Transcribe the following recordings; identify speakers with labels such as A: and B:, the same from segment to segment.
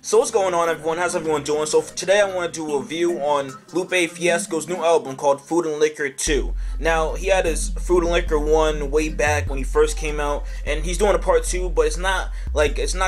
A: So what's going on, everyone? How's everyone doing? So for today I want to do a review on Lupe Fiasco's new album called Fruit and Liquor 2. Now, he had his Fruit and Liquor 1 way back when he first came out, and he's doing a part 2, but it's not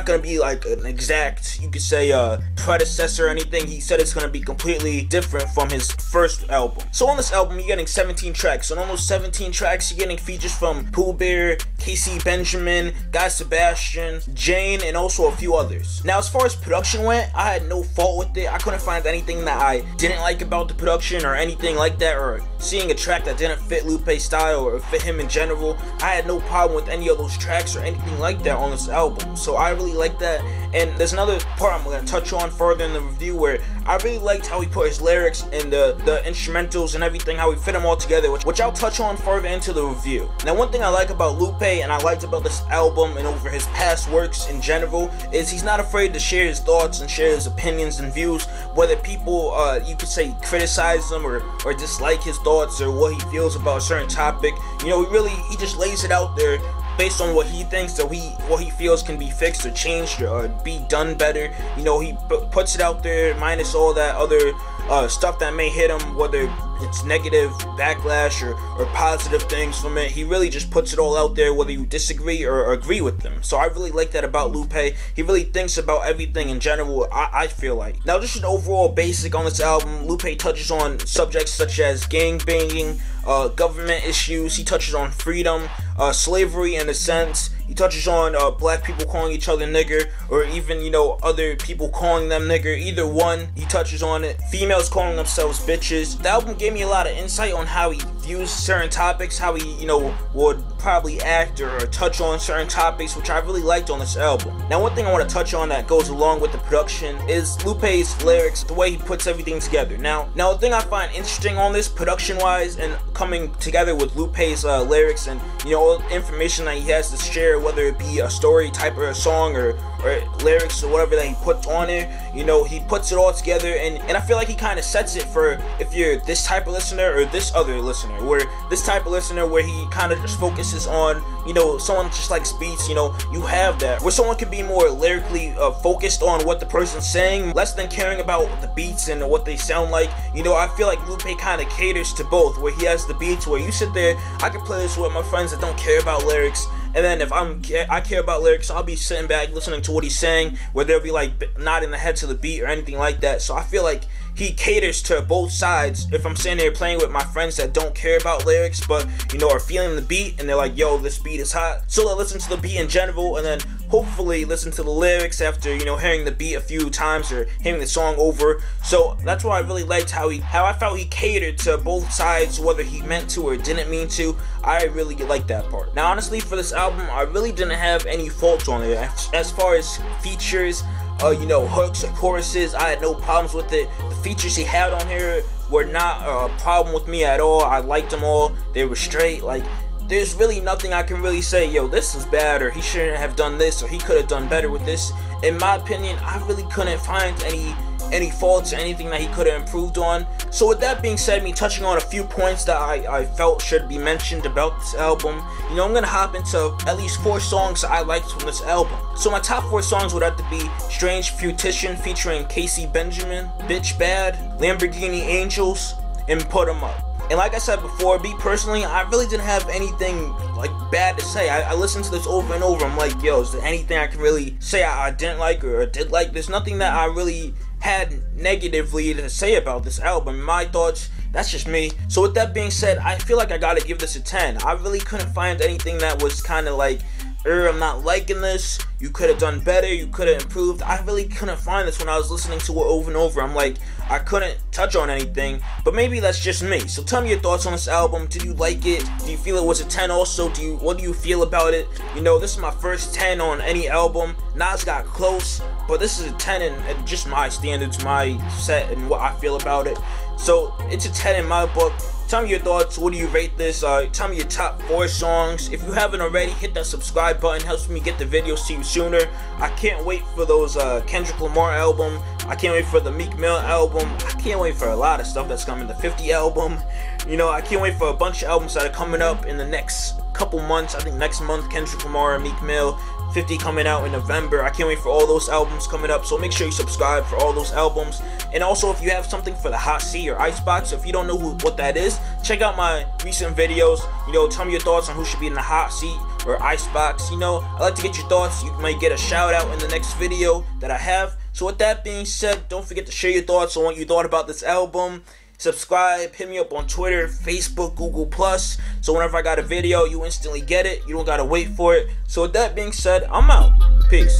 A: gonna be like an exact, you could say, predecessor or anything. He said it's gonna be completely different from his first album. So on this album, you're getting 17 tracks, and on those 17 tracks, you're getting features from Pooh Bear, Casey Benjamin, Guy Sebastian, Jane, and also a few others. Now, as far as production went, I had no fault with it. I couldn't find anything that I didn't like about the production or anything like that, or seeing a track that didn't fit Lupe's style or fit him in general. I had no problem with any of those tracks or anything like that on this album, so I really like that. And there's another part I'm going to touch on further in the review where I really liked how he put his lyrics and the instrumentals and everything, how he fit them all together, which I'll touch on further into the review. Now, one thing I like about Lupe, and I liked about this album and over his past works in general, is he's not afraid to share his thoughts and share his opinions and views, whether people, you could say, criticize him or dislike his thoughts or what he feels about a certain topic. You know, he just lays it out there based on what he thinks or what he feels can be fixed or changed or be done better. You know, he puts it out there minus all that other stuff that may hit him, whether it's negative backlash or positive things from it. He really just puts it all out there, whether you disagree or agree with them. So I really like that about Lupe. He really thinks about everything in general, I feel like. Now, just an overall basic on this album, Lupe touches on subjects such as gang banging, government issues. He touches on freedom, slavery in a sense. He touches on black people calling each other nigger, or even, you know, other people calling them nigger. Either one, he touches on it. Females calling themselves bitches. The album gave me a lot of insight on how he views certain topics, how he, you know, would probably act or touch on certain topics, which I really liked on this album. Now, one thing I want to touch on that goes along with the production is Lupe's lyrics, the way he puts everything together. Now the thing I find interesting on this, production-wise, and coming together with Lupe's lyrics and, you know, all the information that he has to share, whether it be a story type of a song or lyrics or whatever that he puts on it, you know, he puts it all together, and I feel like he kind of sets it for if you're this type of listener or this other listener, where this type of listener where he kind of just focuses on, you know, someone just likes beats, you know, you have that, where someone can be more lyrically focused on what the person's saying, less than caring about the beats and what they sound like. You know, I feel like Lupe kind of caters to both, where he has the beats where you sit there, I can play this with my friends that don't care about lyrics, and then if I care about lyrics, I'll be sitting back listening to what he's saying, where they'll be like nodding the head to the beat or anything like that. So I feel like he caters to both sides. If I'm sitting there playing with my friends that don't care about lyrics, but, you know, are feeling the beat and they're like, yo, this beat is hot, so they'll listen to the beat in general and then hopefully listen to the lyrics after, you know, hearing the beat a few times or hearing the song over. So that's why I really liked how I felt he catered to both sides, whether he meant to or didn't mean to. I really like that part. Now, honestly, for this album, I really didn't have any faults on it. As far as features, you know, hooks or choruses, I had no problems with it. The features he had on here were not a problem with me at all. I liked them all. They were straight. Like, there's really nothing I can really say, yo, this is bad, or he shouldn't have done this, or he could have done better with this. In my opinion, I really couldn't find any faults or anything that he could have improved on. So with that being said, me touching on a few points that I felt should be mentioned about this album, you know, I'm gonna hop into at least 4 songs I liked from this album. So my top 4 songs would have to be Strange Fruition featuring Casey Benjamin, Bitch Bad, Lamborghini Angels, and Put 'Em Up. And like I said before, me personally, I really didn't have anything like bad to say. I listened to this over and over. I'm like, yo, is there anything I can really say I didn't like or did like? There's nothing that I really had negatively to say about this album. My thoughts, that's just me. So with that being said, I feel like I gotta give this a 10. I really couldn't find anything that was kind of like, I'm not liking this, you could have done better, you could have improved. I really couldn't find this when I was listening to it over and over. I'm like, I couldn't touch on anything, but maybe that's just me. So tell me your thoughts on this album. Did you like it? Do you feel it was a 10 also? What do you feel about it? You know, this is my first 10 on any album. Nas got close, but this is a 10 and just my standards, my set, and what I feel about it. So it's a 10 in my book. Tell me your thoughts. What do you rate this? Tell me your top 4 songs. If you haven't already, hit that subscribe button. Helps me get the videos to you sooner. I can't wait for those Kendrick Lamar album. I can't wait for the Meek Mill album. I can't wait for a lot of stuff that's coming. The 50 album. You know, I can't wait for a bunch of albums that are coming up in the next couple months. I think next month, Kendrick Lamar, Meek Mill, 50 coming out in November. I can't wait for all those albums coming up, so make sure you subscribe for all those albums. And also, if you have something for the hot seat or icebox, if you don't know what that is, check out my recent videos. You know, tell me your thoughts on who should be in the hot seat or icebox. You know, I like to get your thoughts. You might get a shout out in the next video that I have. So with that being said, don't forget to share your thoughts on what you thought about this album. Subscribe, hit me up on Twitter, Facebook, Google+. So whenever I got a video, you instantly get it. You don't gotta wait for it. So with that being said, I'm out. Peace.